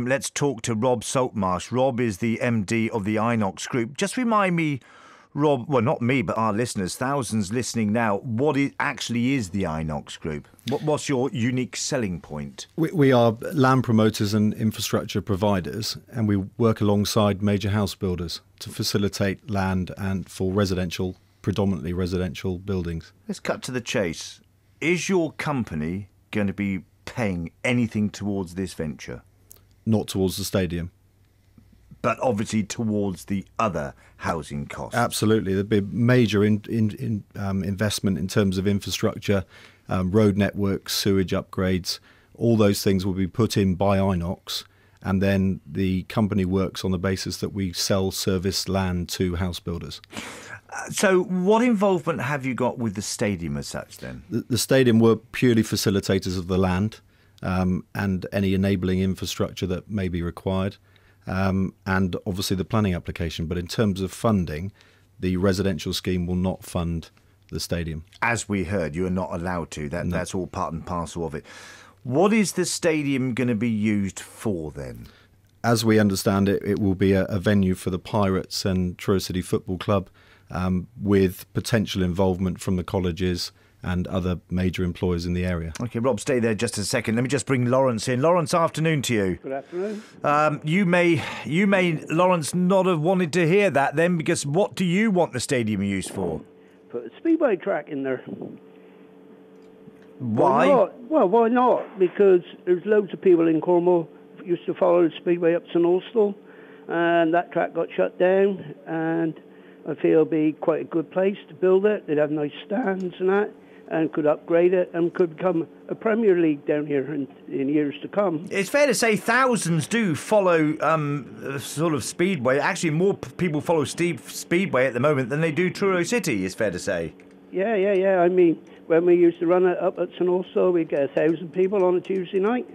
Let's talk to Rob Saltmarsh. Rob is the MD of the Inox Group. Just remind me, Rob, well, not me, but our listeners, thousands listening now, what it actually is the Inox Group. What's your unique selling point? We are land promoters and infrastructure providers, and we work alongside major house builders to facilitate land and for residential, predominantly residential buildings. Let's cut to the chase. Is your company going to be paying anything towards this venture? Not towards the stadium. But obviously towards the other housing costs. Absolutely. There'd be major investment in terms of infrastructure, road networks, sewage upgrades. All those things will be put in by Inox, and then the company works on the basis that we sell service land to house builders. So what involvement have you got with the stadium as such then? The stadium were purely facilitators of the land and any enabling infrastructure that may be required. And obviously the planning application. But in terms of funding, the residential scheme will not fund the stadium. As we heard, you are not allowed to. That's all part and parcel of it. What is the stadium going to be used for then? As we understand it, it will be a venue for the Pirates and Truro City Football Club, with potential involvement from the colleges and other major employers in the area. OK, Rob, stay there just a second. Let me just bring Lawrence in. Lawrence, afternoon to you. Good afternoon. You may, Lawrence, not have wanted to hear that then, because what do you want the stadium used for? Put a speedway track in there. Why? Not? Well, why not? Because there's loads of people in Cornwall who used to follow the speedway up to Northstall, and that track got shut down, and I feel it'll be quite a good place to build it. They'd have nice stands and that, and could upgrade it and could become a Premier League down here in years to come. It's fair to say thousands do follow sort of Speedway. Actually, more people follow Speedway at the moment than they do Truro City, it's fair to say. Yeah. I mean, when we used to run it up at St Austell, we'd get 1,000 people on a Tuesday night.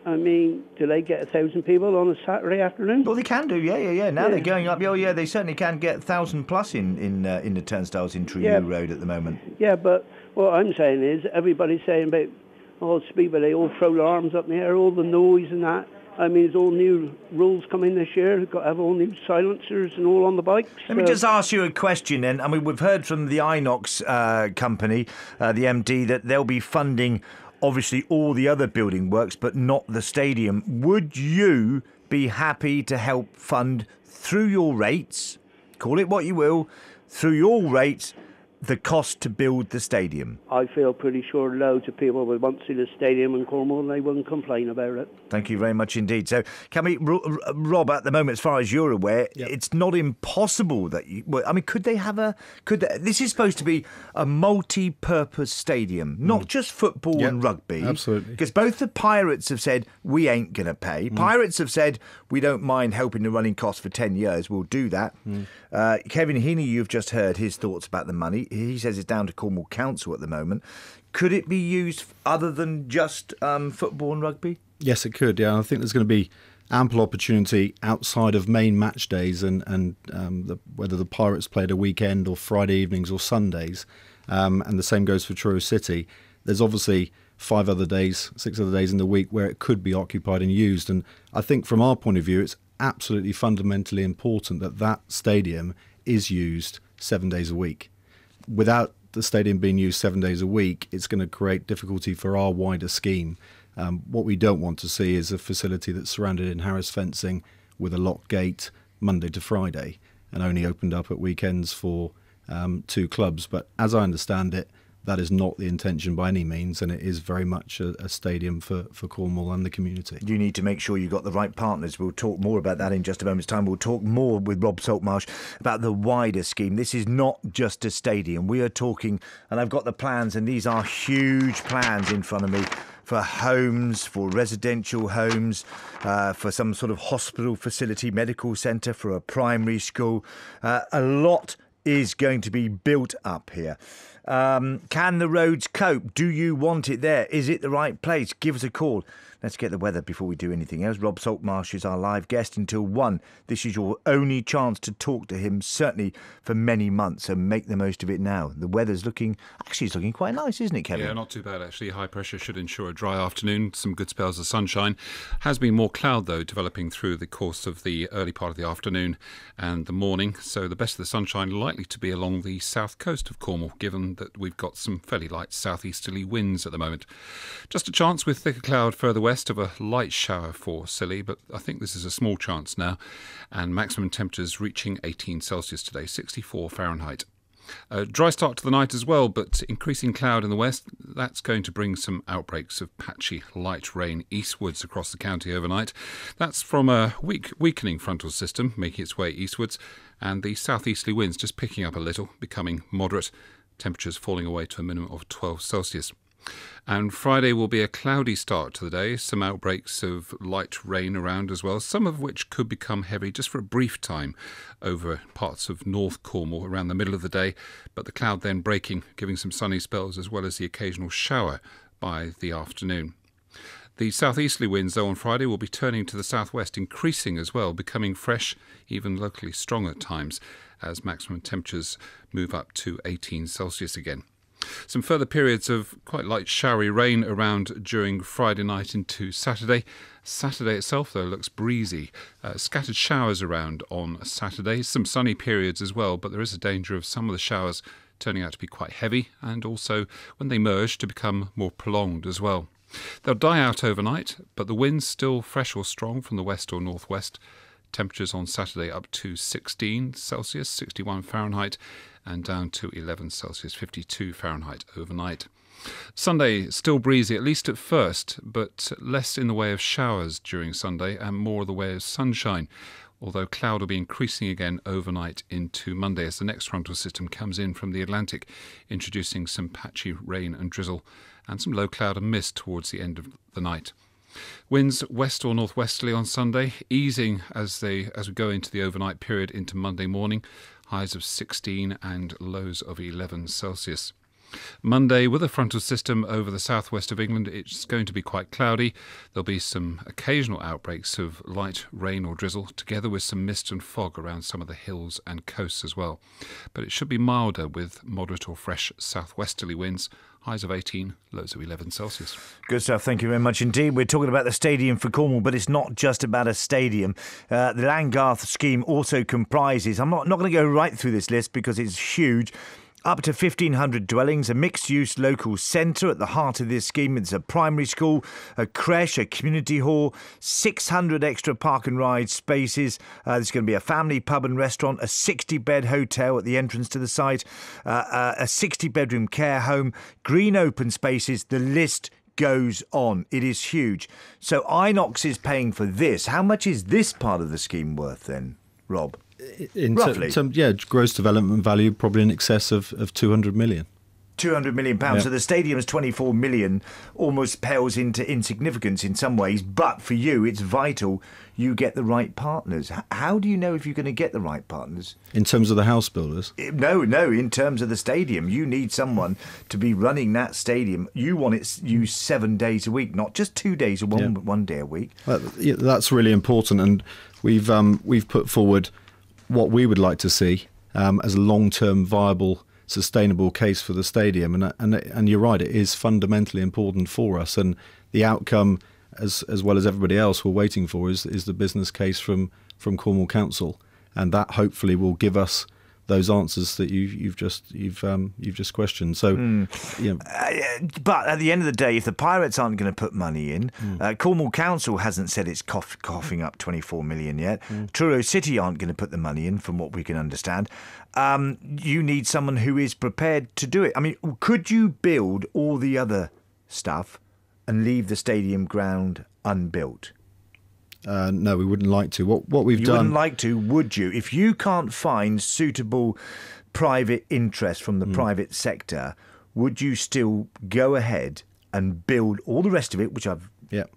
I mean, do they get 1,000 people on a Saturday afternoon? Well, they can do, yeah. Now they're going up. Oh, yeah, they certainly can get 1,000 plus in the turnstiles in Truro Road at the moment. Yeah, but what I'm saying is everybody's saying about, Speedway, they all throw their arms up in the air, all the noise and that. I mean, there's all new rules coming this year. They've got to have all new silencers and all on the bikes. Let me just ask you a question then. I mean, we've heard from the Inox company, the MD, that they'll be funding obviously all the other building works, but not the stadium. Would you be happy to help fund through your rates, call it what you will, through your rates, the cost to build the stadium? I feel pretty sure loads of people would want to see the stadium in Cornwall and they wouldn't complain about it. Thank you very much indeed. So, can we, Rob, at the moment, as far as you're aware, it's not impossible that you... Well, I mean, this is supposed to be a multi-purpose stadium, not just football and rugby. Absolutely. Because both the Pirates have said, we ain't going to pay. Pirates have said, we don't mind helping the running costs for 10 years. We'll do that. Kevin Heaney, you've just heard his thoughts about the money. He says it's down to Cornwall Council at the moment. Could it be used other than just football and rugby? Yes, it could. Yeah, I think there's going to be ample opportunity outside of main match days and whether the Pirates played a weekend or Friday evenings or Sundays, and the same goes for Truro City. There's obviously 6 other days in the week where it could be occupied and used. And I think from our point of view, it's absolutely fundamentally important that stadium is used 7 days a week. Without the stadium being used 7 days a week, it's going to create difficulty for our wider scheme. What we don't want to see is a facility that's surrounded in Harris fencing with a locked gate Monday to Friday and only opened up at weekends for 2 clubs. But as I understand it, that is not the intention by any means, and it is very much a stadium for Cornwall and the community. You need to make sure you've got the right partners. We'll talk more about that in just a moment's time. We'll talk more with Rob Saltmarsh about the wider scheme. This is not just a stadium. We are talking, and I've got the plans, and these are huge plans in front of me, for homes, for residential homes, for some sort of hospital facility, medical centre, for a primary school. A lot is going to be built up here. Can the roads cope? Do you want it there? Is it the right place? Give us a call. let's get the weather before we do anything else. Rob Saltmarsh is our live guest until 1. This is your only chance to talk to him, certainly for many months, and make the most of it now. The weather's looking quite nice, isn't it, Kevin? Yeah, not too bad actually. High pressure should ensure a dry afternoon, some good spells of sunshine. Has been more cloud though developing through the course of the early part of the afternoon and the morning, so the best of the sunshine likely to be along the south coast of Cornwall, given that we've got some fairly light southeasterly winds at the moment. Just a chance with thicker cloud further west of a light shower for Scilly, but I think this is a small chance now, and maximum temperatures reaching 18 Celsius today, 64 Fahrenheit. A dry start to the night as well, but increasing cloud in the west. That's going to bring some outbreaks of patchy light rain eastwards across the county overnight. That's from a weakening frontal system making its way eastwards, and the southeasterly winds just picking up a little, becoming moderate. Temperatures falling away to a minimum of 12 Celsius. And Friday will be a cloudy start to the day, some outbreaks of light rain around as well, some of which could become heavy just for a brief time over parts of North Cornwall around the middle of the day, but the cloud then breaking, giving some sunny spells as well as the occasional shower by the afternoon. The southeasterly winds, though, on Friday will be turning to the southwest, increasing as well, becoming fresh, even locally strong at times, as maximum temperatures move up to 18 Celsius again. Some further periods of quite light showery rain around during Friday night into Saturday. Saturday itself, though, looks breezy. Scattered showers around on Saturday. Some sunny periods as well, but there is a danger of some of the showers turning out to be quite heavy, and also, when they merge, to become more prolonged as well. They'll die out overnight, but the winds still fresh or strong from the west or northwest. Temperatures on Saturday up to 16 Celsius, 61 Fahrenheit, and down to 11 Celsius, 52 Fahrenheit overnight. Sunday, still breezy, at least at first, but less in the way of showers during Sunday and more the way of sunshine, although cloud will be increasing again overnight into Monday as the next frontal system comes in from the Atlantic, introducing some patchy rain and drizzle and some low cloud and mist towards the end of the night. Winds west or northwesterly on Sunday, easing as we go into the overnight period into Monday morning, highs of 16 and lows of 11 Celsius. Monday, with a frontal system over the southwest of England, it's going to be quite cloudy. There'll be some occasional outbreaks of light rain or drizzle, together with some mist and fog around some of the hills and coasts as well. But it should be milder with moderate or fresh southwesterly winds, highs of 18, lows of 11 Celsius. Good stuff. Thank you very much indeed. We're talking about the stadium for Cornwall, but it's not just about a stadium. The Landgarth scheme also comprises, I'm not going to go right through this list because it's huge, up to 1,500 dwellings, a mixed-use local centre at the heart of this scheme. It's a primary school, a creche, a community hall, 600 extra park and ride spaces. There's going to be a family pub and restaurant, a 60-bed hotel at the entrance to the site, a 60-bedroom care home, green open spaces. The list goes on. It is huge. So Inox is paying for this. How much is this part of the scheme worth then, Rob? Roughly. Gross development value probably in excess of 200 million. £200 million. Yeah. So the stadium's 24 million almost pales into insignificance in some ways, but for you it's vital you get the right partners. How do you know if you're going to get the right partners? In terms of the house builders? No, in terms of the stadium. You need someone to be running that stadium. You want it used 7 days a week, not just 2 days or one day a week. That's really important, and we've put forward what we would like to see as a long-term viable, sustainable case for the stadium, and you're right, it is fundamentally important for us, and the outcome, as well as everybody else we're waiting for, is the business case from Cornwall Council, and that hopefully will give us those answers that you've just questioned. So, but at the end of the day, if the Pirates aren't going to put money in, Cornwall Council hasn't said it's coughing up 24 million yet. Truro City aren't going to put the money in, from what we can understand. You need someone who is prepared to do it. I mean, could you build all the other stuff and leave the stadium ground unbuilt? No, we wouldn't like to. What we've done... You wouldn't like to, would you? If you can't find suitable private interest from the private sector, would you still go ahead and build all the rest of it, which I've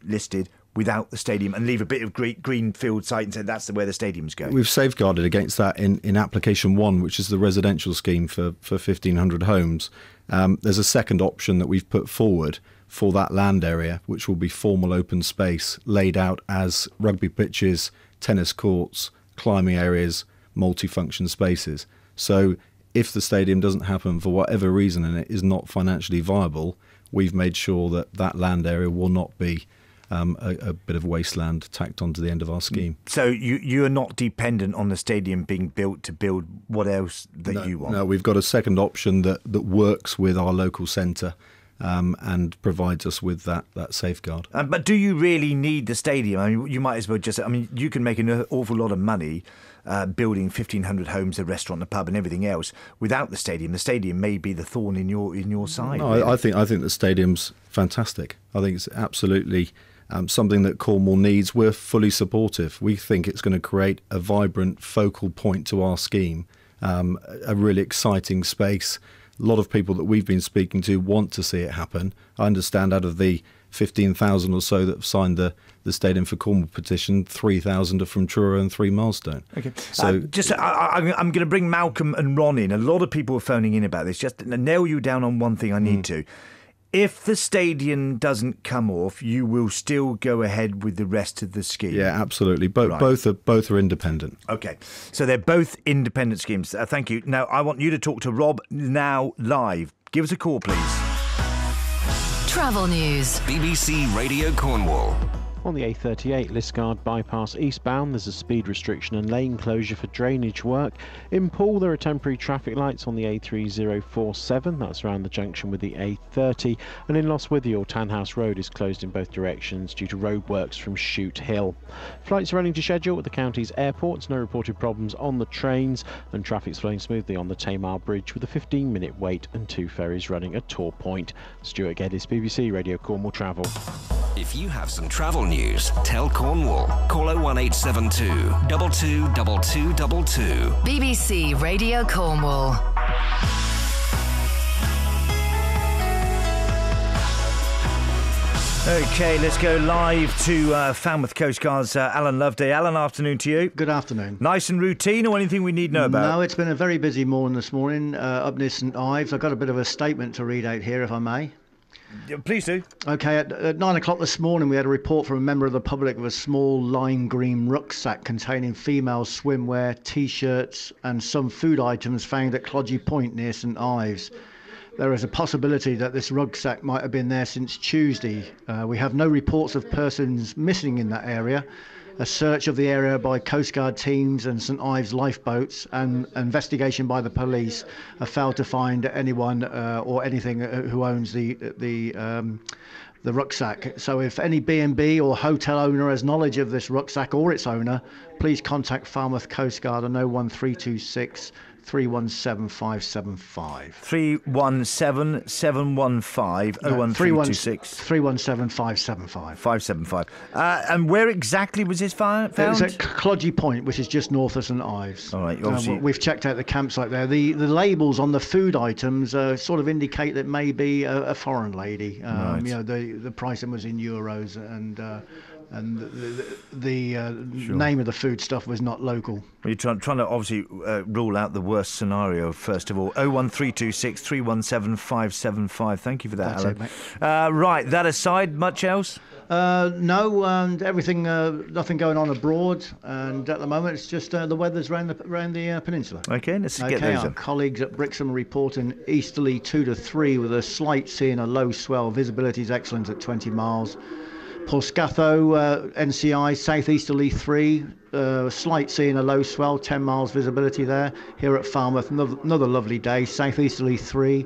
listed, without the stadium, and leave a bit of greenfield site and say that's where the stadium's going? We've safeguarded against that in application 1, which is the residential scheme for 1,500 homes. There's a second option that we've put forward for that land area, which will be formal open space laid out as rugby pitches, tennis courts, climbing areas, multifunction spaces. So if the stadium doesn't happen for whatever reason and it is not financially viable, we've made sure that that land area will not be a bit of wasteland tacked onto the end of our scheme. So you are not dependent on the stadium being built to build what else that you want? No, we've got a second option that works with our local centre and provides us with that safeguard. But do you really need the stadium? I mean, you might as well just... I mean, you can make an awful lot of money building 1,500 homes, a restaurant, a pub and everything else without the stadium. The stadium may be the thorn in your side. No, really. I think the stadium's fantastic. I think it's absolutely something that Cornwall needs. We're fully supportive. We think it's going to create a vibrant focal point to our scheme, a really exciting space. A lot of people that we've been speaking to want to see it happen. I understand out of the 15,000 or so that have signed the Stadium for Cornwall petition, 3,000 are from Truro and 3 Milestone. Okay. So I'm going to bring Malcolm and Ron in. A lot of people are phoning in about this. Just to nail you down on one thing I need to. If the stadium doesn't come off, you will still go ahead with the rest of the scheme. Yeah, absolutely. Both are independent. Okay, so they're both independent schemes. Thank you. Now, I want you to talk to Rob now live. Give us a call, please. Travel news. BBC Radio Cornwall. On the A38 Liskeard bypass eastbound, there's a speed restriction and lane closure for drainage work. In Poole, there are temporary traffic lights on the A3047, that's around the junction with the A30. And in Lostwithiel, Tanhouse Road is closed in both directions due to roadworks from Shoot Hill. Flights are running to schedule at the county's airports, no reported problems on the trains, and traffic's flowing smoothly on the Tamar Bridge with a 15-minute wait and 2 ferries running at Tor Point. Stuart Geddes, BBC Radio Cornwall Travel. If you have some travel news, tell Cornwall. Call 01872 222222. BBC Radio Cornwall. OK, let's go live to Falmouth Coast Guard's Alan Loveday. Alan, afternoon to you. Good afternoon. Nice and routine, or anything we need to know about? No, it's been a very busy morning this morning up near St Ives. I've got a bit of a statement to read out here, if I may. Please do. OK, at 9 o'clock this morning, we had a report from a member of the public of a small lime green rucksack containing female swimwear, T-shirts and some food items found at Clodgy Point near St Ives. There is a possibility that this rucksack might have been there since Tuesday. We have no reports of persons missing in that area. A search of the area by Coast Guard teams and St Ives lifeboats and investigation by the police have failed to find anyone or anything who owns the rucksack. So if any B&B or hotel owner has knowledge of this rucksack or its owner, please contact Falmouth Coast Guard on 01326 317 575. 317 715 01326 317 575. 575. And where exactly was this found? It was at Clodgy Point, which is just north of St Ives. All right, obviously. We've checked out the campsite there. The labels on the food items sort of indicate that maybe a foreign lady. Right. You know, the pricing was in euros and the name of the food stuff was not local. You're trying to obviously rule out the worst scenario first of all. 01326 317 575. Thank you for that, That's Alan. it, mate. Right, that aside, much else? No, and everything, nothing going on abroad, and at the moment it's just the weather's around the peninsula. Okay, let's get Okay, those our up. colleagues at Brixham reporting easterly 2 to 3 with a slight sea and a low swell. Visibility is excellent at 20 miles. Portscatho, NCI, southeasterly 3, slight sea and a low swell, 10 miles visibility there. Here at Falmouth, another lovely day, southeasterly 3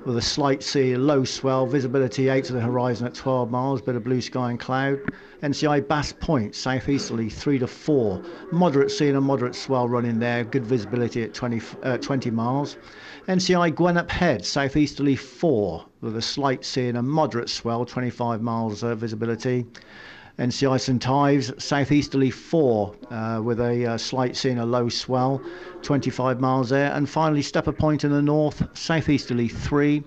with a slight sea, a low swell, visibility 8 to the horizon at 12 miles, bit of blue sky and cloud. NCI Bass Point, southeasterly 3 to 4, moderate sea and a moderate swell running there, good visibility at 20 miles. NCI Gwenup Head, southeasterly 4 with a slight sea and a moderate swell, 25 miles visibility. NCI St Ives, southeasterly 4 with a slight sea and a low swell, 25 miles there. And finally Stepper Point in the north, southeasterly 3,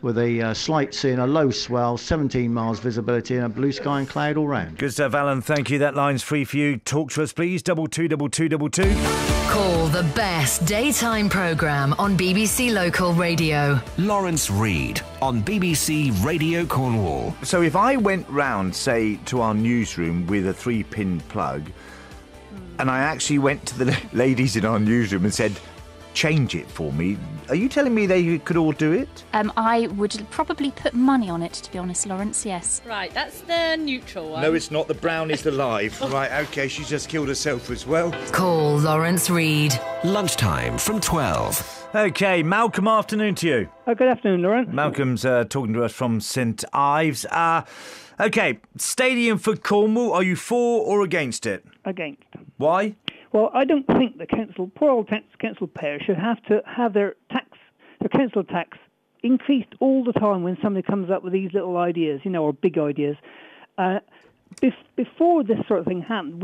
with a slight sea and a low swell, 17 miles visibility and a blue sky and cloud all round. Good stuff, Alan. Thank you. That line's free for you. Talk to us, please. 222222. Call the best daytime programme on BBC Local Radio. Lawrence Reed on BBC Radio Cornwall. So if I went round, say, to our newsroom with a 3-pin plug, and I actually went to the ladies in our newsroom and said, change it for me, are you telling me they could all do it? I would probably put money on it, to be honest, Lawrence, yes. Right, that's the neutral one. No, it's not. The brownie's alive. Right, OK, she's just killed herself as well. Call Lawrence Reed. Lunchtime from 12. OK, Malcolm, afternoon to you. Good afternoon, Lawrence. Malcolm's talking to us from St Ives. OK, stadium for Cornwall, are you for or against it? Against. Why? Well, I don't think the poor old council payers should have to have their council tax increased all the time when somebody comes up with these little ideas, or big ideas. Before this sort of thing happened,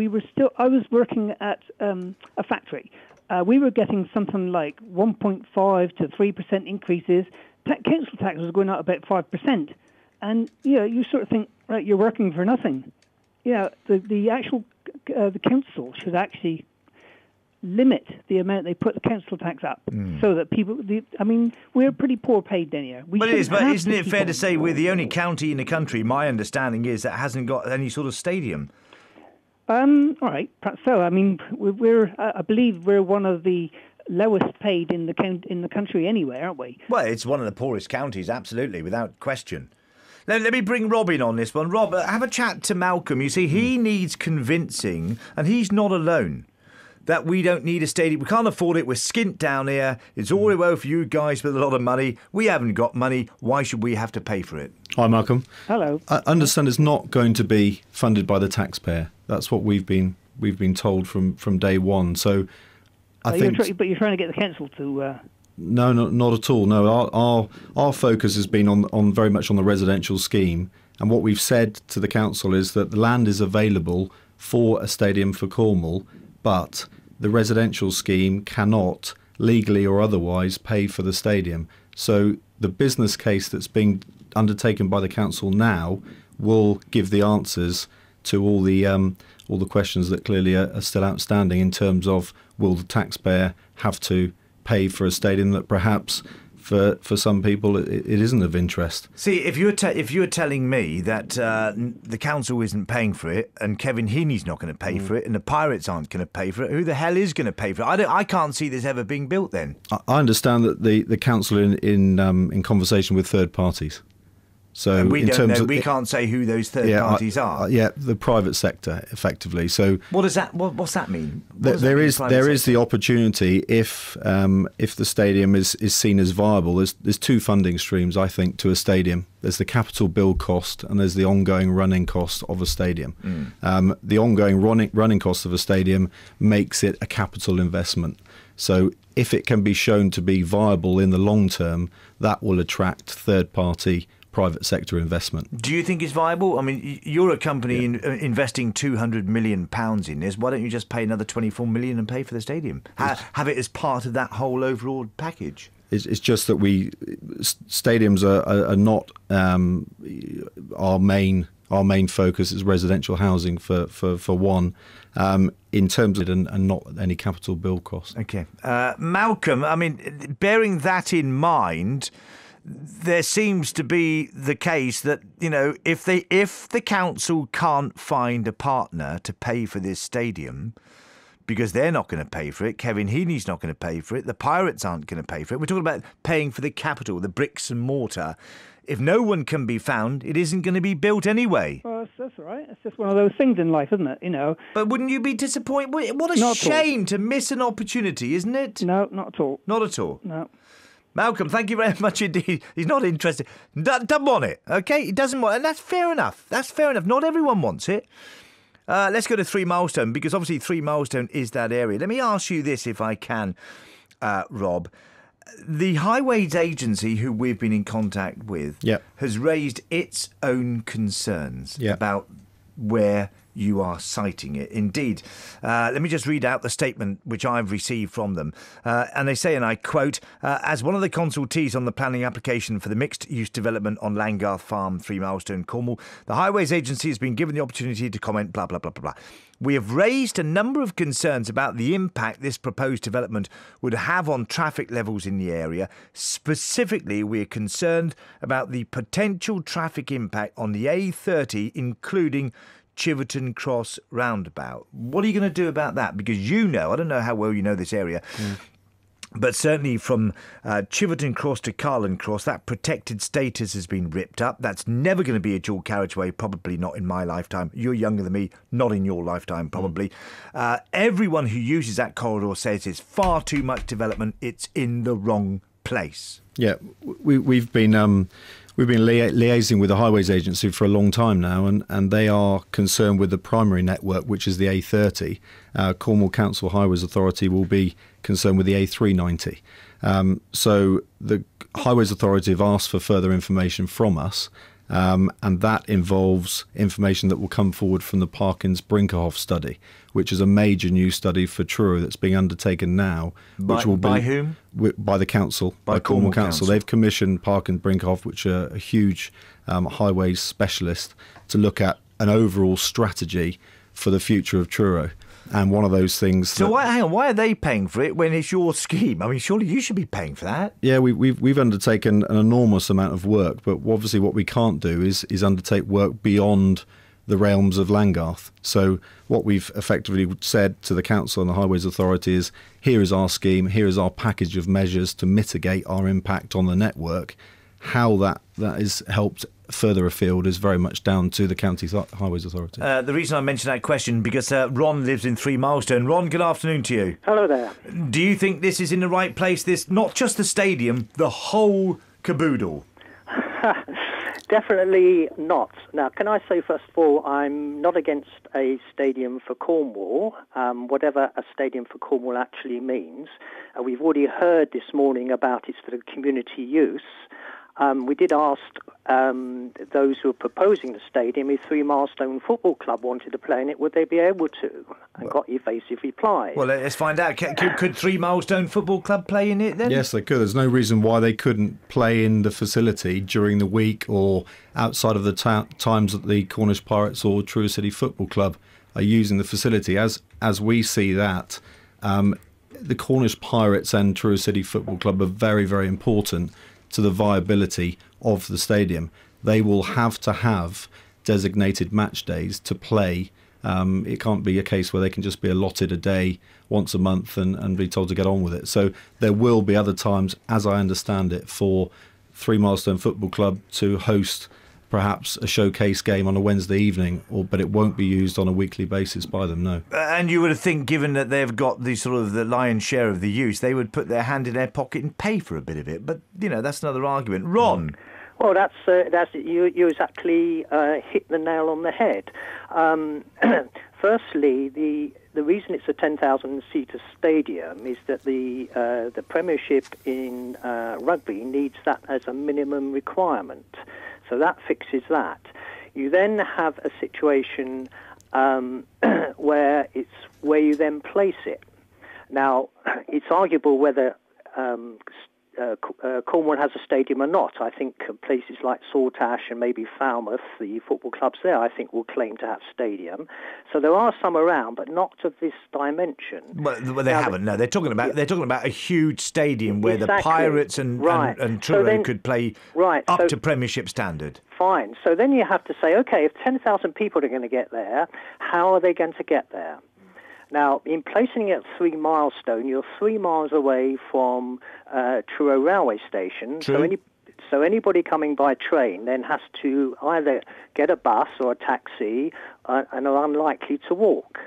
I was working at a factory. We were getting something like 1.5 to 3% increases. Council tax was going up about 5%. And, you sort of think, right, you're working for nothing. The actual the council should actually limit the amount they put the council tax up so that people... we're pretty poor paid then here. But isn't it fair to say we're the only county in the country, my understanding is, that hasn't got any sort of stadium? All right, perhaps so. I believe we're one of the lowest paid in the country anyway, aren't we? Well, it's one of the poorest counties, absolutely, without question. Let me bring Rob in on this one. Rob, have a chat to Malcolm. You see, he needs convincing, and he's not alone, that we don't need a stadium. We can't afford it. We're skint down here. It's all well for you guys with a lot of money. We haven't got money. Why should we have to pay for it? Hi, Malcolm. Hello. I understand it's not going to be funded by the taxpayer. That's what we've been told from day one. So I think... But you're trying to get the council to... No, not at all. No, our focus has been on very much on the residential scheme, and what we've said to the council is that the land is available for a stadium for Cornwall, but the residential scheme cannot legally or otherwise pay for the stadium. So the business case that's being undertaken by the council now will give the answers to all the questions that clearly are still outstanding in terms of, will the taxpayer have to pay for a stadium that perhaps for some people it isn't of interest. See, if you're telling me that the council isn't paying for it and Kevin Heaney's not going to pay for it and the Pirates aren't going to pay for it, who the hell is going to pay for it? I can't see this ever being built then. I understand that the council in conversation with third parties. So and we can't say who those third parties are. The private sector, effectively. So what's that mean? There is the opportunity if the stadium is seen as viable. There's two funding streams, I think, to a stadium. There's the capital build cost and there's the ongoing running cost of a stadium. The ongoing running cost of a stadium makes it a capital investment. So if it can be shown to be viable in the long term, that will attract third party private sector investment. Do you think it's viable? I mean, you're a company investing £200 million in this. Why don't you just pay another $24 million and pay for the stadium? Have it as part of that whole overall package? It's just that stadiums are not our main focus is residential housing for one, in terms of and not any capital build cost. Okay, Malcolm. I mean, bearing that in mind, there seems to be the case that, if the council can't find a partner to pay for this stadium, because they're not going to pay for it, Kevin Heaney's not going to pay for it, the Pirates aren't going to pay for it. We're talking about paying for the capital, the bricks and mortar. If no one can be found, it isn't going to be built anyway. Well, that's all right. It's just one of those things in life, isn't it? But wouldn't you be disappointed? What a shame to miss an opportunity, isn't it? No, not at all. Not at all? No. Malcolm, thank you very much indeed. He's not interested. Doesn't want it, OK? He doesn't want it, and that's fair enough. That's fair enough. Not everyone wants it. Let's go to Three Milestone, because obviously Three Milestone is that area. Let me ask you this, if I can, Rob. The Highways Agency, who we've been in contact with, has raised its own concerns about where you are citing it. Indeed. Let me just read out the statement which I've received from them. And they say, and I quote, as one of the consultees on the planning application for the mixed-use development on Langgarth Farm, 3 Milestone, Cornwall, the Highways Agency has been given the opportunity to comment, blah, blah, blah, blah, blah. We have raised a number of concerns about the impact this proposed development would have on traffic levels in the area. Specifically, we are concerned about the potential traffic impact on the A30, including Chiverton Cross roundabout. What are you going to do about that? Because I don't know how well you know this area, but certainly from Chiverton Cross to Carland Cross, that protected status has been ripped up. That's never going to be a dual carriageway, probably not in my lifetime. You're younger than me, not in your lifetime, probably. Everyone who uses that corridor says it's far too much development. It's in the wrong place. Yeah, we've been liaising with the Highways Agency for a long time now, and they are concerned with the primary network, which is the A30. Cornwall Council Highways Authority will be concerned with the A390. So the Highways Authority have asked for further information from us, and that involves information that will come forward from the Parkins-Brinkerhoff study, which is a major new study for Truro that's being undertaken now. By whom? By the council, by Cornwall Council. They've commissioned Parkins-Brinkerhoff, which are a huge highways specialist, to look at an overall strategy for the future of Truro. And one of those things. So why are they paying for it when it's your scheme? I mean, surely you should be paying for that. Yeah, we've undertaken an enormous amount of work, but obviously what we can't do is undertake work beyond the realms of Langgarth. So what we've effectively said to the council and the Highways Authority is, here is our scheme, here is our package of measures to mitigate our impact on the network. How that is helped further afield is very much down to the County Highways Authority. The reason I mentioned that question, because Ron lives in 3 Milestone. Ron, good afternoon to you. Hello there. Do you think this is in the right place, this, not just the stadium, the whole caboodle? Definitely not. Now, can I say, first of all, I'm not against a stadium for Cornwall, whatever a stadium for Cornwall actually means. We've already heard this morning about its sort of community use. We did ask those who were proposing the stadium if 3 Milestone Football Club wanted to play in it, would they be able to? And got evasive replies. Well, let's find out. Could 3 Milestone Football Club play in it then? Yes, they could. There's no reason why they couldn't play in the facility during the week or outside of the times that the Cornish Pirates or Truro City Football Club are using the facility. As we see that, the Cornish Pirates and Truro City Football Club are very, very important to the viability of the stadium. They will have to have designated match days to play. It can't be a case where they can just be allotted a day once a month and be told to get on with it. So there will be other times, as I understand it, for 3 Milestone Football Club to host perhaps a showcase game on a Wednesday evening, but it won't be used on a weekly basis by them, no. And you would think, given that they've got the sort of the lion's share of the use, they would put their hand in their pocket and pay for a bit of it. But, that's another argument. Ron? Well, that's you exactly hit the nail on the head. Firstly, the reason it's a 10,000-seater stadium is that the Premiership in rugby needs that as a minimum requirement. So that fixes that. You then have a situation where you then place it. Now, it's arguable whether Cornwall has a stadium or not. I think places like Saltash and maybe Falmouth, the football clubs there, I think will claim to have stadium. So there are some around, but not of this dimension. Well, they haven't. No, they're talking about a huge stadium where the Pirates and Truro could play up to Premiership standard. Fine. So then you have to say, okay, if 10,000 people are going to get there, how are they going to get there? Now, in placing it at 3 Milestone, you're 3 miles away from Truro Railway Station. True. So anybody coming by train then has to either get a bus or a taxi and are unlikely to walk.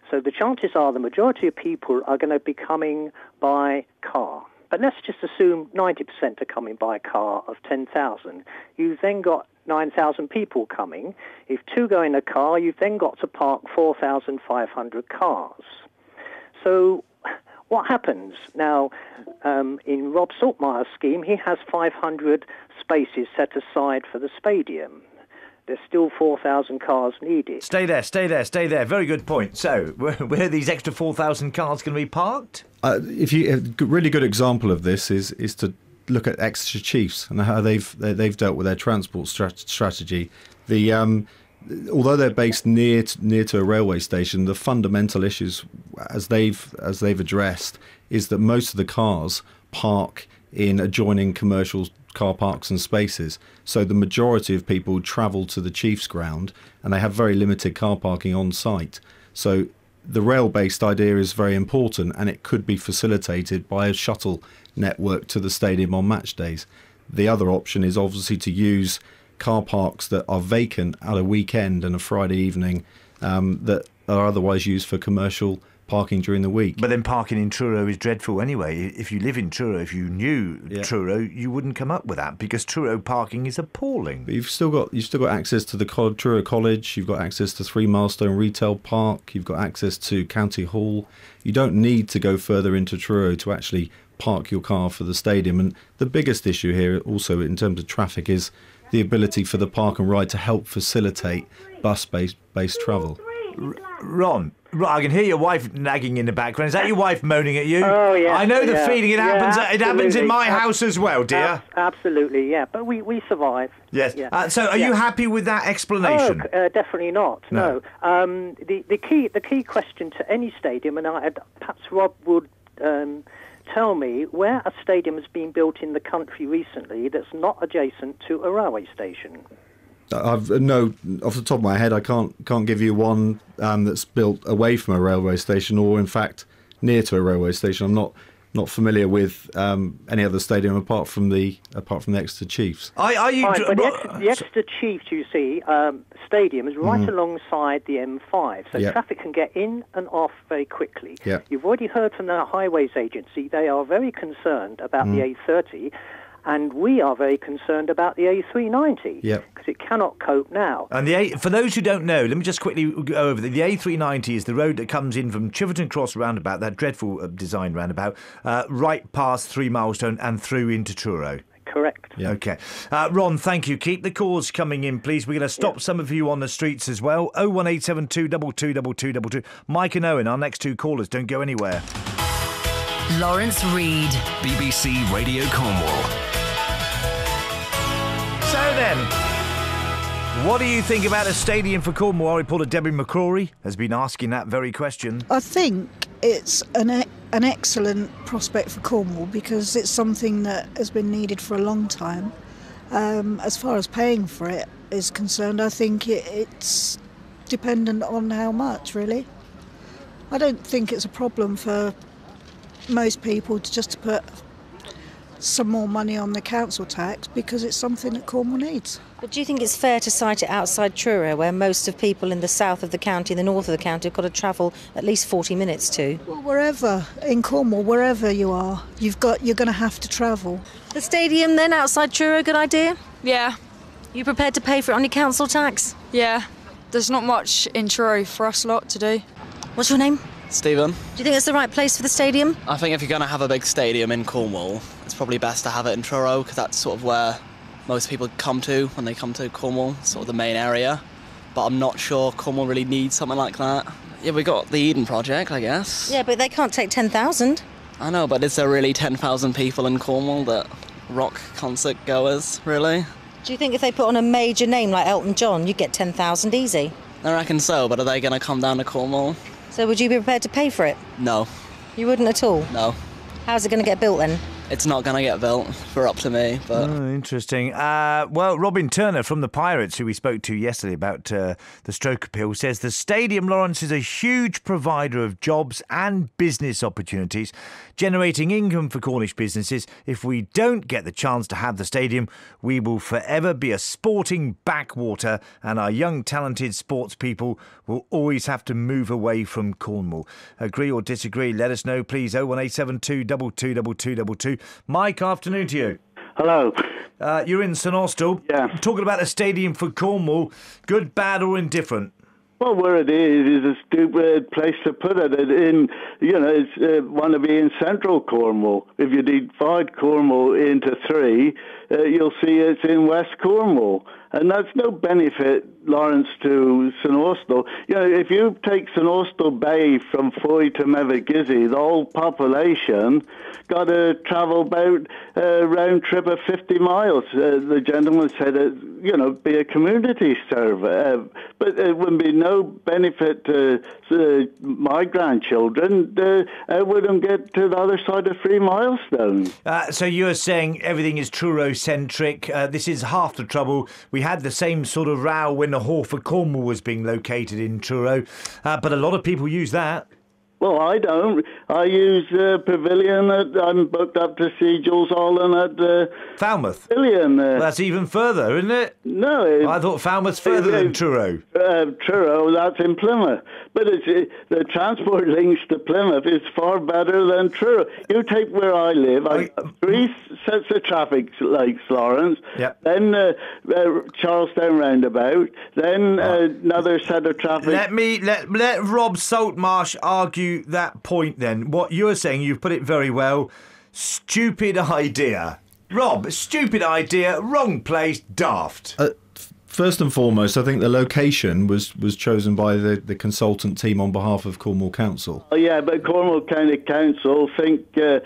So the chances are the majority of people are going to be coming by car. But let's just assume 90% are coming by car of 10,000. You've then got 9,000 people coming. If 2 go in a car, you've then got to park 4,500 cars. So what happens? Now, in Rob Saltmeyer's scheme, he has 500 spaces set aside for the stadium. There's still 4,000 cars needed. Stay there. Very good point. So, where are these extra 4,000 cars going to be parked? A really good example of this is to look at Exeter Chiefs and how they've dealt with their transport strategy. Although they're based near to a railway station, the fundamental issues as they've addressed is that most of the cars park in adjoining commercial car parks and spaces. So the majority of people travel to the Chiefs ground, and they have very limited car parking on site. So the rail-based idea is very important, and it could be facilitated by a shuttle network to the stadium on match days. The other option is obviously to use car parks that are vacant at a weekend and a Friday evening that are otherwise used for commercial parking during the week. But then parking in Truro is dreadful anyway. If you live in Truro, if you knew Truro, you wouldn't come up with that, because Truro parking is appalling. But you've still got access to the Truro College. You've got access to 3 Milestone Retail Park. You've got access to County Hall. You don't need to go further into Truro to actually park your car for the stadium. And the biggest issue here, also in terms of traffic, is the ability for the park and ride to help facilitate bus-based travel. Ron, I can hear your wife nagging in the background. Is that your wife moaning at you? Oh, yeah. I know the feeling. It happens. Yeah, it happens in my house as well, dear. Absolutely, yeah. But we survive. Yes. Yeah. So, are you happy with that explanation? Oh, definitely not. No. The key question to any stadium, and perhaps Rob would tell me where a stadium has been built in the country recently that's not adjacent to a railway station. Off the top of my head, I can't give you one that's built away from a railway station, or in fact near to a railway station. I'm not familiar with any other stadium apart from the Exeter Chiefs. Are you? But the Exeter Chiefs, you see, stadium is right alongside the M5, so traffic can get in and off very quickly. Yeah. You've already heard from the Highways Agency; they are very concerned about the A30. And we are very concerned about the A390 because it cannot cope now. And for those who don't know, let me just quickly go over the A390 is the road that comes in from Chiverton Cross roundabout, that dreadful design roundabout, right past 3 Milestone and through into Truro. Correct. Yeah. Okay. Ron, thank you. Keep the calls coming in, please. We're going to stop some of you on the streets as well. 01872 222222. Mike and Owen, our next two callers. Don't go anywhere. Lawrence Reed. BBC Radio Cornwall. So then, what do you think about a stadium for Cornwall? Our reporter Debbie McCrory has been asking that very question. I think it's an excellent prospect for Cornwall because it's something that has been needed for a long time. As far as paying for it is concerned, I think it's dependent on how much, really. I don't think it's a problem for most people to put some more money on the council tax because it's something that Cornwall needs. But do you think it's fair to site it outside Truro, where most of people in the south of the county, the north of the county, have got to travel at least 40 minutes to? Well, wherever in Cornwall, wherever you are, you're going to have to travel. The stadium then outside Truro, good idea? Yeah. You prepared to pay for it on your council tax? Yeah. There's not much in Truro for us lot to do. What's your name? Stephen. Do you think it's the right place for the stadium? I think if you're going to have a big stadium in Cornwall, it's probably best to have it in Truro, because that's sort of where most people come to when they come to Cornwall, sort of the main area. But I'm not sure Cornwall really needs something like that. Yeah, we got the Eden Project, I guess. Yeah, but they can't take 10,000. I know, but is there really 10,000 people in Cornwall that rock concert goers, really? Do you think if they put on a major name like Elton John, you'd get 10,000 easy? I reckon so, but are they going to come down to Cornwall? So would you be prepared to pay for it? No. You wouldn't at all? No. How's it going to get built then? It's not going to get built, for up to me. But interesting. Well, Robin Turner from the Pirates, who we spoke to yesterday about the stroke appeal, says the stadium, Lawrence, is a huge provider of jobs and business opportunities, generating income for Cornish businesses. If we don't get the chance to have the stadium, we will forever be a sporting backwater, and our young, talented sports people will always have to move away from Cornwall. Agree or disagree? Let us know, please. 01872 222222. Mike, afternoon to you. Hello. You're in St Austell. Yeah. Talking about a stadium for Cornwall. Good, bad or indifferent? Well, where it is a stupid place to put it. It's want to be in central Cornwall. If you divide Cornwall into three, you'll see it's in West Cornwall. And that's no benefit, Lawrence, to St Austell. You know, if you take St Austell Bay from Foy to Mevagissey, the whole population got to travel about a round trip of 50 miles. The gentleman said be a community service, but it would be no benefit to my grandchildren. I wouldn't get to the other side of 3 milestones. So you're saying everything is Truro-centric. This is half the trouble. We had the same sort of row when the Hawford Cornwall was being located in Truro, but a lot of people use that. Well, I don't. I use Pavilion. I'm booked up to see Jules Holland at Falmouth. Pavilion. Well, that's even further, isn't it? No. I thought Falmouth's further than Truro. Truro, that's in Plymouth. But the transport links to Plymouth is far better than Truro. You take where I live. I have 3 sets of traffic lights, Lawrence. Yep. Then Charlestown roundabout. Then another set of traffic. Let Rob Saltmarsh argue that point then. What you're saying, you've put it very well. Stupid idea. Rob, stupid idea, wrong place, daft. First and foremost, I think the location was chosen by the consultant team on behalf of Cornwall Council. Oh, yeah, but Cornwall County Council think the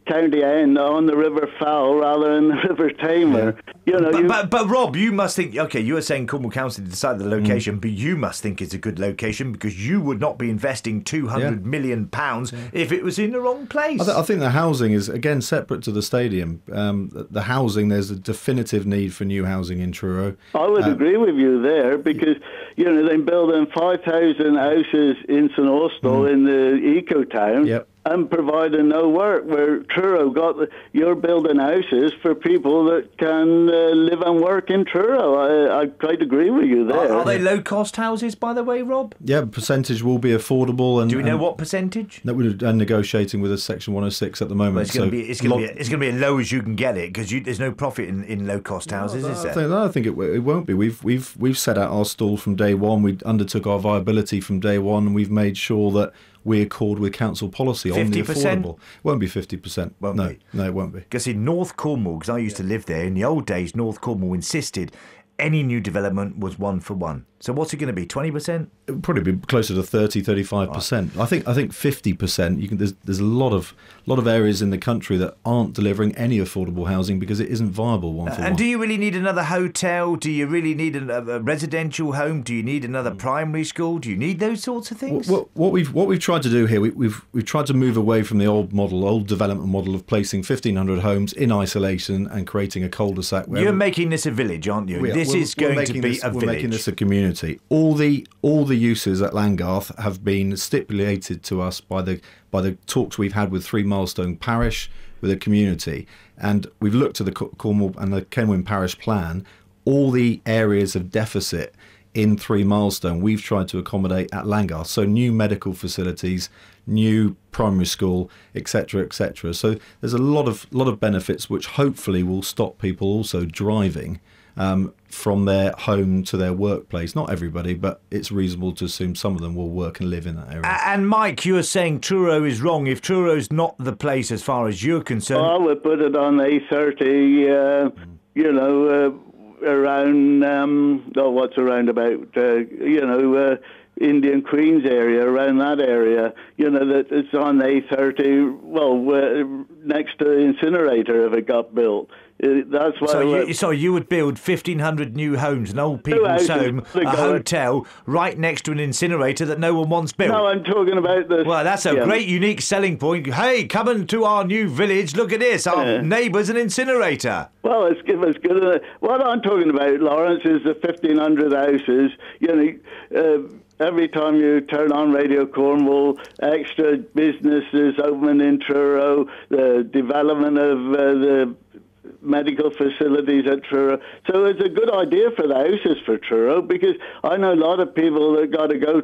county end on the River Fowl rather than the River Tamar. Yeah. But Rob, you must think, OK, you were saying Cornwall Council decided the location, but you must think it's a good location because you would not be investing £200 million if it was in the wrong place. I think the housing is, again, separate to the stadium. The housing, there's a definitive need for new housing in Truro. I would agree with you there because, they're building 5,000 houses in St Austell in the eco-town. Yep. And providing no work, where Truro you're building houses for people that can live and work in Truro. I quite agree with you there. Are they low-cost houses, by the way, Rob? Yeah, percentage will be affordable. And do we know what percentage? That we're negotiating with a Section 106 at the moment. Well, it's going to be as low as you can get it because there's no profit in low-cost houses, is there? I think it won't be. We've set out our stall from day one. We undertook our viability from day one, and we've made sure that we accord with council policy on the affordable. Won't be 50%. No, it won't be. Because in North Cornwall, because I used to live there, in the old days, North Cornwall insisted any new development was 1 for 1. So what's it going to be, 20%? It'll probably be closer to 30, 35%. Right. I think 50%. There's a lot of areas in the country that aren't delivering any affordable housing because it isn't viable 1 for 1. And do you really need another hotel? Do you really need a residential home? Do you need another primary school? Do you need those sorts of things? What we've tried to do here, we've tried to move away from the old development model of placing 1,500 homes in isolation and creating a cul-de-sac. You're making this a village, aren't you? This is going to be a village. We're making this a community. All the uses at Langarth have been stipulated to us by the talks we've had with 3 Milestone Parish, with the community, and we've looked at the Cornwall and the Kenwyn Parish plan. All the areas of deficit in 3 Milestone we've tried to accommodate at Langarth. So new medical facilities, new primary school, etc., etc. So there's a lot of benefits which hopefully will stop people also driving from their home to their workplace. Not everybody, but it's reasonable to assume some of them will work and live in that area. And Mike, you are saying Truro is wrong. If Truro's not the place as far as you're concerned... I would put it on A30, around, what's around about, Indian Queens area, around that area, that it's on A30, next to the incinerator if it got built. That's why. So you would build 1,500 new homes, an old people's home, a hotel, right next to an incinerator that no one wants built. No, I'm talking about the... Well, that's a great, unique selling point. Hey, come into our new village, look at this, our neighbour's an incinerator. Well, it's good. What I'm talking about, Lawrence, is the 1,500 houses, every time you turn on Radio Cornwall, extra businesses opening in Truro, the development of the medical facilities at Truro. So it's a good idea for the houses for Truro because I know a lot of people that got to go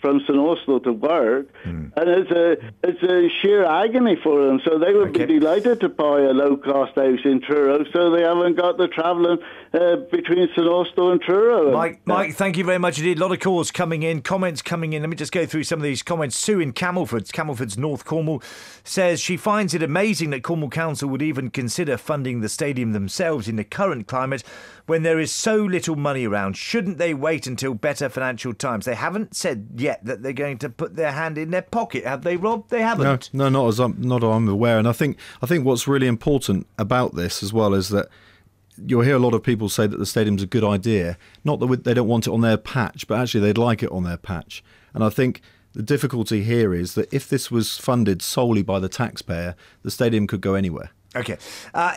from St Austell to work, and it's a sheer agony for them. So they would be delighted to buy a low-cost house in Truro, so they haven't got the travelling between St Austell and Truro. Mike, thank you very much indeed. A lot of calls coming in, comments coming in. Let me just go through some of these comments. Sue in Camelford's North Cornwall, says she finds it amazing that Cornwall Council would even consider funding the stadium themselves in the current climate when there is so little money around. Shouldn't they wait until better financial times? They haven't said yet that they're going to put their hand in their pocket, have they, Rob? They haven't. No, not as I'm aware. And I think what's really important about this as well is that you'll hear a lot of people say that the stadium's a good idea. Not that they don't want it on their patch, but actually they'd like it on their patch. And I think the difficulty here is that if this was funded solely by the taxpayer, the stadium could go anywhere. OK.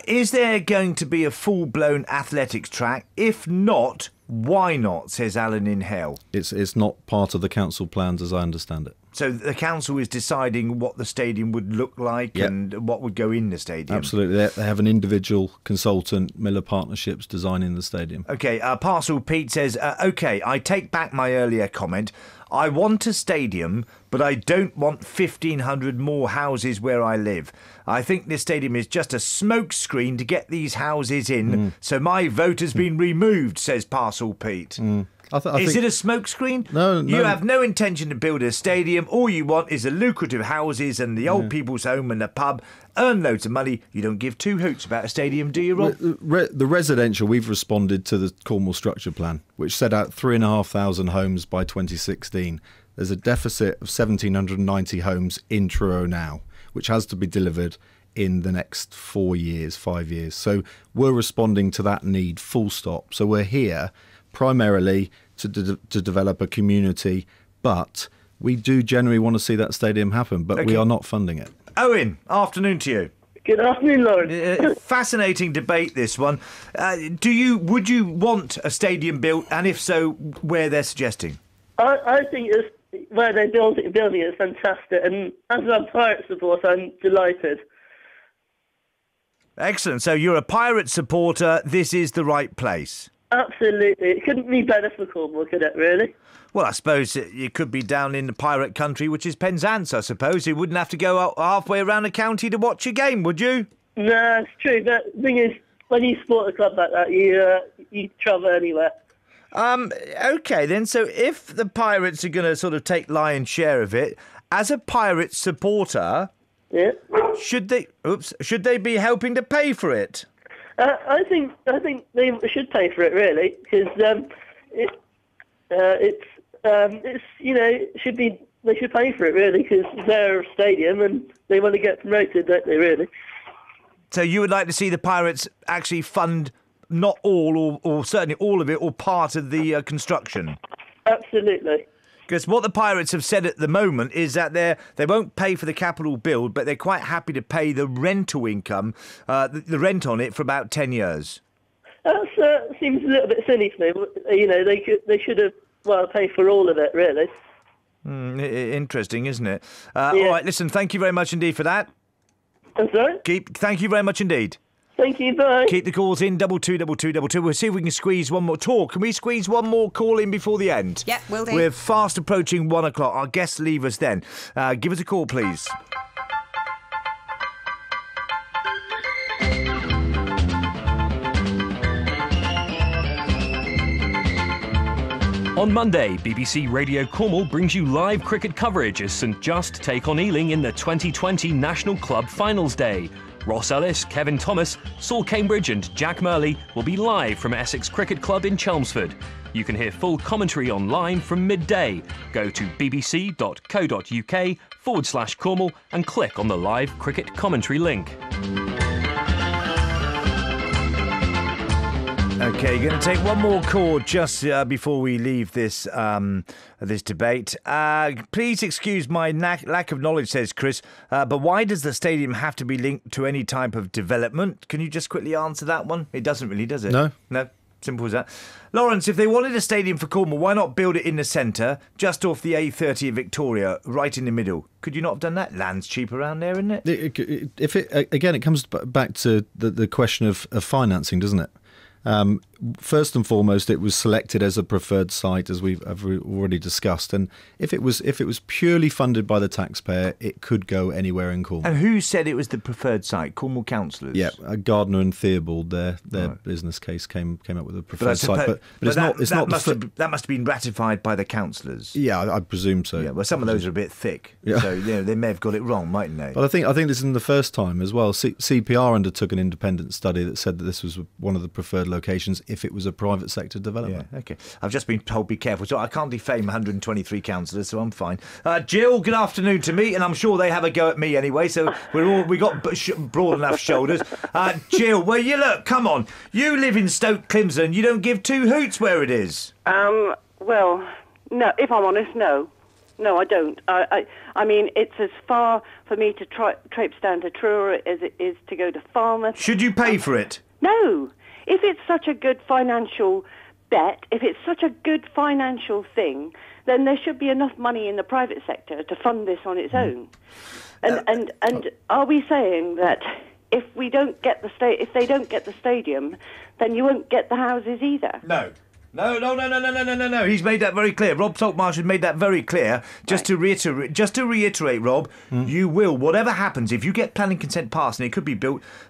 Is there going to be a full-blown athletics track? If not, why not, says Alan in Hell. It's not part of the council plans as I understand it. So the council is deciding what the stadium would look like and what would go in the stadium? Absolutely. They have an individual consultant, Miller Partnerships, designing the stadium. OK, Parcel Pete says, OK, I take back my earlier comment. I want a stadium, but I don't want 1,500 more houses where I live. I think this stadium is just a smoke screen to get these houses in, so my vote has been removed, says Parcel Pete. Is it a smoke screen? No. You have no intention to build a stadium. All you want is the lucrative houses and the old people's home and the pub. Earn loads of money. You don't give two hoots about a stadium, do you, Rob? The residential, we've responded to the Cornwall Structure Plan, which set out 3,500 homes by 2016. There's a deficit of 1,790 homes in Truro now, which has to be delivered in the next 5 years. So we're responding to that need, full stop. So we're here primarily to develop a community, but we do generally want to see that stadium happen, but we are not funding it. Owen, afternoon to you. Good afternoon, Lauren. Fascinating debate, this one. Would you want a stadium built, and if so, where they're suggesting? I think where they're building it is fantastic, and as a Pirate supporter, I'm delighted. Excellent. So you're a Pirate supporter. This is the right place. Absolutely. It couldn't be better for Cornwall, could it, really? Well, I suppose you could be down in the pirate country, which is Penzance, I suppose. You wouldn't have to go halfway around the county to watch a game, would you? No, it's true. But the thing is, when you support a club like that, you travel anywhere. OK, then. So if the Pirates are going to sort of take lion's share of it, as a Pirate supporter, should they be helping to pay for it? I think they should pay for it, really, because it should be. They should pay for it, really, because they're a stadium and they want to get promoted, don't they? Really. So you would like to see the Pirates actually fund not all, or certainly all of it, or part of the construction? Absolutely. Because what the Pirates have said at the moment is that they won't pay for the capital build, but they're quite happy to pay the rental income, the rent on it, for about 10 years. That seems a little bit silly to me. You know, they should have paid for all of it, really. Interesting, isn't it? All right, listen, thank you very much indeed for that. I'm sorry? Thank you very much indeed. Thank you, bye. Keep the calls in, 222222. We'll see if we can squeeze one more talk. Can we squeeze one more call in before the end? Yeah, will do. We're fast approaching 1 o'clock. Our guests leave us then. Give us a call, please. On Monday, BBC Radio Cornwall brings you live cricket coverage as St Just take on Ealing in the 2020 National Club Finals Day. Ross Ellis, Kevin Thomas, Saul Cambridge and Jack Murley will be live from Essex Cricket Club in Chelmsford. You can hear full commentary online from midday. Go to bbc.co.uk/Cornwall and click on the live cricket commentary link. OK, going to take one more call just before we leave this this debate. Please excuse my lack of knowledge, says Chris, but why does the stadium have to be linked to any type of development? Can you just quickly answer that one? It doesn't really, does it? No. No, simple as that. Lawrence, if they wanted a stadium for Cornwall, why not build it in the centre, just off the A30 of Victoria, right in the middle? Could you not have done that? Land's cheap around there, isn't it? It comes back to the question of financing, doesn't it? first and foremost, it was selected as a preferred site, as we've already discussed. And if it was purely funded by the taxpayer, it could go anywhere in Cornwall. And who said it was the preferred site? Cornwall councillors? Yeah, Gardner and Theobald, their business case came up with a preferred site. But that must have been ratified by the councillors. Yeah, I presume so. Yeah, well, some of those are a bit thick, so they may have got it wrong, mightn't they? But I think this isn't the first time as well. CPR undertook an independent study that said that this was one of the preferred locations if it was a private sector development. Yeah, okay. I've just been told be careful, so I can't defame 123 councillors, so I'm fine. Jill, good afternoon to me, and I'm sure they have a go at me anyway, so we got broad enough shoulders. Jill, well, come on. You live in Stoke Clemson. You don't give two hoots where it is. Well, no. If I'm honest, no. No, I don't. I mean, it's as far for me to traipse down to Truro as it is to go to Falmouth. Should you pay for it? No. If it's such a good financial bet, if it's such a good financial thing, then there should be enough money in the private sector to fund this on its own. And are we saying that if they don't get the stadium, then you won't get the houses either? No. No. He's made that very clear. Rob Saltmarsh has made that very clear. Just to reiterate, Rob, you will, whatever happens, if you get planning consent passed, and it could be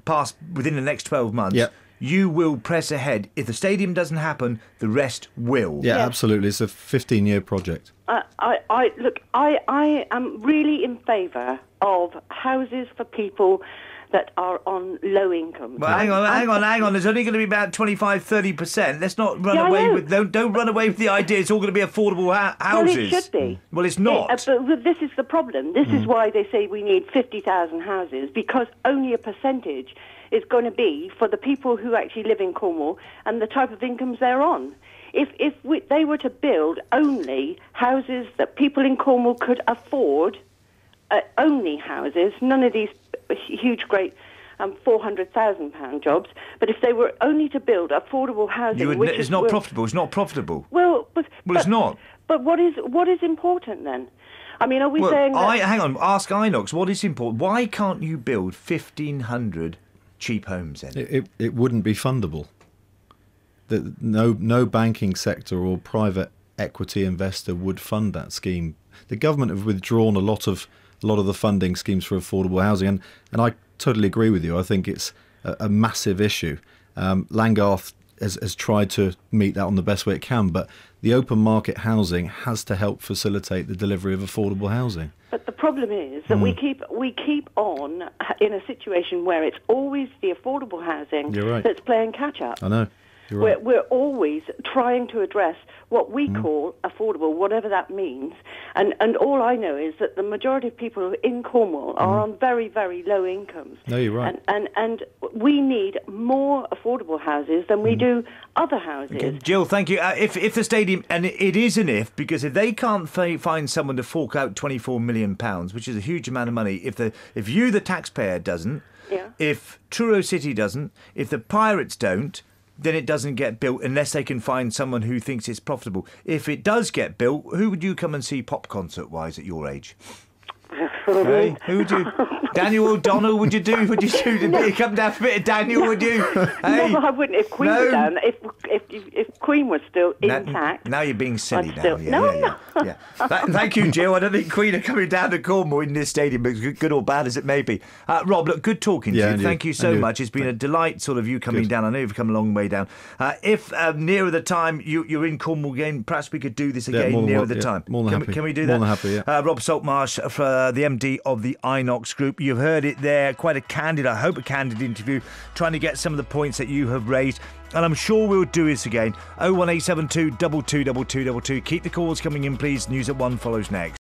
passed within the next 12 months, you will press ahead. If the stadium doesn't happen, the rest will. Yeah, absolutely. It's a 15-year project. I am really in favour of houses for people that are on low income. Well, hang on. There's only going to be about 25-30%. Let's not run away with. Don't run away with the idea. It's all going to be affordable houses. Well, it should be. Well, it's not. But this is the problem. This is why they say we need 50,000 houses, because only a percentage is going to be for the people who actually live in Cornwall and the type of incomes they're on. If they were to build only houses that people in Cornwall could afford, only houses, none of these huge, great £400,000 jobs, but if they were only to build affordable housing... It's not profitable. It's not profitable. Well, it's not. But what is important then? I mean, are we saying that... Hang on, ask Inox, what is important? Why can't you build 1,500 cheap homes then? It wouldn't be fundable. No banking sector or private equity investor would fund that scheme. The government have withdrawn a lot of the funding schemes for affordable housing, and I totally agree with you. I think it's a massive issue. Langarth has tried to meet that on the best way it can, but the open market housing has to help facilitate the delivery of affordable housing. But the problem is that we keep on in a situation where it's always the affordable housing that's playing catch up. I know. Right. We're always trying to address what we call affordable, whatever that means. And all I know is that the majority of people in Cornwall are on very, very low incomes. No, you're right. And we need more affordable houses than we do other houses. Okay. Jill, thank you. If the stadium, and it is an if, because if they can't find someone to fork out £24 million, which is a huge amount of money, if you, the taxpayer, doesn't, if Truro City doesn't, if the Pirates don't, then it doesn't get built unless they can find someone who thinks it's profitable. If it does get built, who would you come and see pop concert-wise at your age? Hey, who would you? Daniel O'Donnell, would you come down for a bit of Daniel, would you? Hey, no, I wouldn't. If Queen were down, if Queen was still intact. Now you're being silly now. No. Thank you, Jill. I don't think Queen are coming down to Cornwall in this stadium, but good or bad as it may be. Rob, look, good talking to you. Thank you so much. It's been a delight sort of you coming down. I know you've come a long way down. If nearer the time you're in Cornwall again, perhaps we could do this again nearer the time. More than happy. Can we do that? More than happy, yeah. Rob Saltmarsh, the MD of the Inox Group. You've heard it there. Quite a candid interview, trying to get some of the points that you have raised. And I'm sure we'll do this again. 01872 222222. Keep the calls coming in, please. News at 1 follows next.